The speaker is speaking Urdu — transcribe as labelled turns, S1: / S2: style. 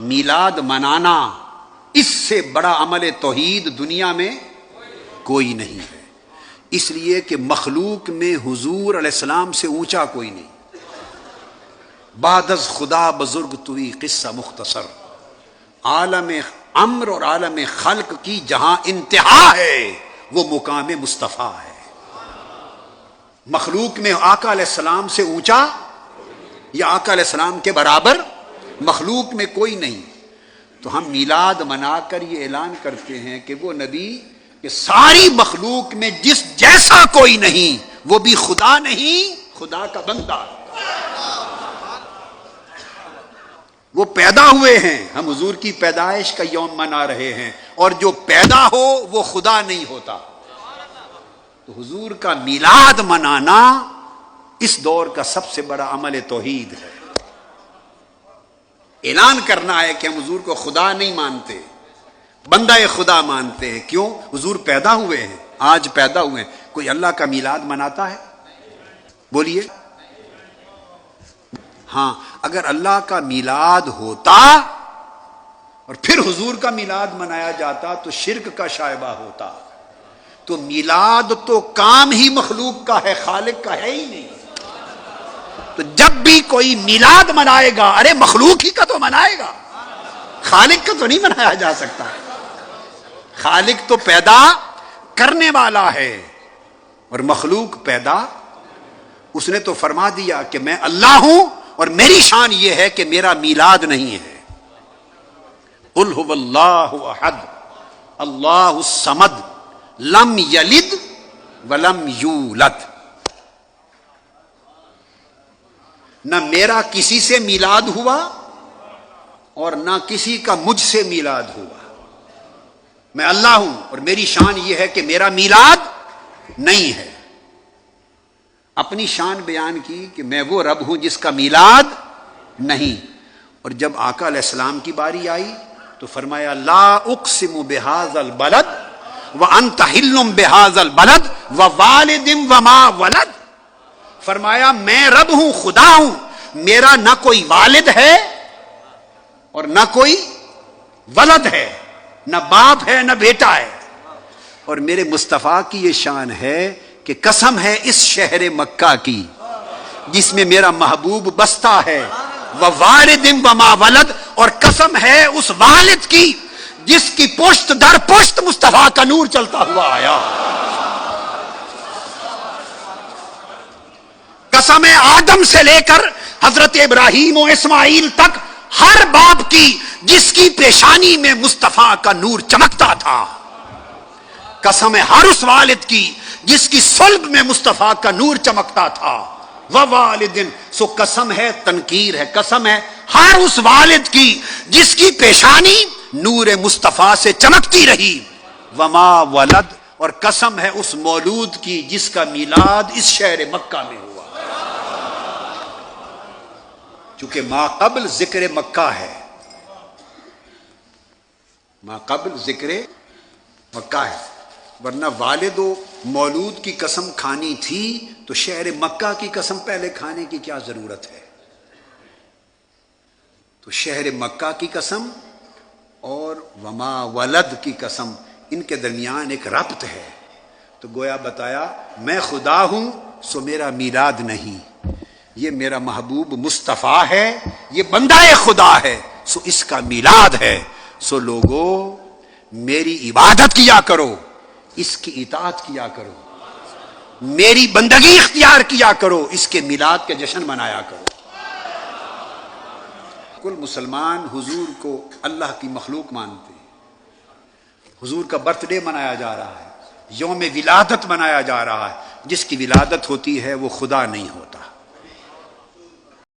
S1: میلاد منانا اس سے بڑا عمل توحید دنیا میں کوئی نہیں ہے، اس لیے کہ مخلوق میں حضور علیہ السلام سے اونچا کوئی نہیں۔ بعد از خدا بزرگ توئی قصہ مختصر، عالم امر اور عالم خلق کی جہاں انتہا ہے وہ مقام مصطفیٰ ہے۔ مخلوق میں آقا علیہ السلام سے اونچا یا آقا علیہ السلام کے برابر مخلوق میں کوئی نہیں۔ تو ہم میلاد منا کر یہ اعلان کرتے ہیں کہ وہ نبی کہ ساری مخلوق میں جس جیسا کوئی نہیں، وہ بھی خدا نہیں، خدا کا بندہ۔ وہ پیدا ہوئے ہیں، ہم حضور کی پیدائش کا یوم منا رہے ہیں، اور جو پیدا ہو وہ خدا نہیں ہوتا۔ تو حضور کا میلاد منانا اس دور کا سب سے بڑا عمل توحید ہے۔ اعلان کرنا ہے کہ ہم حضور کو خدا نہیں مانتے، بندہ خدا مانتے ہیں۔ کیوں؟ حضور پیدا ہوئے ہیں، آج پیدا ہوئے ہیں۔ کوئی اللہ کا میلاد مناتا ہے؟ بولیے۔ ہاں، اگر اللہ کا میلاد ہوتا اور پھر حضور کا میلاد منایا جاتا تو شرک کا شائبہ ہوتا۔ تو میلاد تو کام ہی مخلوق کا ہے، خالق کا ہے ہی نہیں۔ تو جب بھی کوئی میلاد منائے گا، ارے مخلوق ہی کا تو منائے گا، خالق کا تو نہیں منایا جا سکتا۔ خالق تو پیدا کرنے والا ہے اور مخلوق پیدا۔ اس نے تو فرما دیا کہ میں اللہ ہوں اور میری شان یہ ہے کہ میرا میلاد نہیں ہے۔ قل هو اللہ احد اللہ الصمد لم یلد ولم یولد۔ نہ میرا کسی سے میلاد ہوا اور نہ کسی کا مجھ سے میلاد ہوا۔ میں اللہ ہوں اور میری شان یہ ہے کہ میرا میلاد نہیں ہے۔ اپنی شان بیان کی کہ میں وہ رب ہوں جس کا میلاد نہیں۔ اور جب آقا علیہ السلام کی باری آئی تو فرمایا لا اقسم بہذا البلد وانت حل بہذا البلد ووالد وما ولد۔ فرمایا میں رب ہوں، خدا ہوں، میرا نہ کوئی والد ہے اور نہ کوئی ولد ہے، نہ باپ ہے نہ بیٹا ہے۔ اور میرے مصطفیٰ کی یہ شان ہے کہ قسم ہے اس شہر مکہ کی جس میں میرا محبوب بستا ہے، ووالد وما ولد، اور قسم ہے اس والد کی جس کی پشت در پشت مصطفیٰ کا نور چلتا ہوا آیا۔ قسم آدم سے لے کر حضرت ابراہیم و اسماعیل تک ہر باپ کی جس کی پیشانی میں مصطفیٰ کا نور چمکتا تھا۔ قسم ہر اس والد کی جس کی صلب میں مصطفیٰ کا نور چمکتا تھا۔ ووالدن، سو قسم ہے، تنکیر ہے، قسم ہے ہر اس والد کی جس کی پیشانی نور مصطفیٰ سے چمکتی رہی۔ وما ولد، اور قسم ہے اس مولود کی جس کا میلاد اس شہر مکہ میں ہوا۔ چونکہ ما قبل ذکر مکہ ہے، ما قبل ذکر مکہ ہے، ورنہ والد و مولود کی قسم کھانی تھی تو شہر مکہ کی قسم پہلے کھانے کی کیا ضرورت ہے؟ تو شہر مکہ کی قسم اور وما ولد کی قسم، ان کے درمیان ایک ربط ہے۔ تو گویا بتایا میں خدا ہوں سو میرا میلاد نہیں، یہ میرا محبوب مصطفیٰ ہے، یہ بندہ خدا ہے سو اس کا میلاد ہے۔ سو لوگو میری عبادت کیا کرو، اس کی اطاعت کیا کرو، میری بندگی اختیار کیا کرو، اس کے میلاد کے جشن منایا کرو۔ کل مسلمان حضور کو اللہ کی مخلوق مانتے ہیں۔ حضور کا برتھ ڈے منایا جا رہا ہے، یوم ولادت منایا جا رہا ہے۔ جس کی ولادت ہوتی ہے وہ خدا نہیں ہوتا۔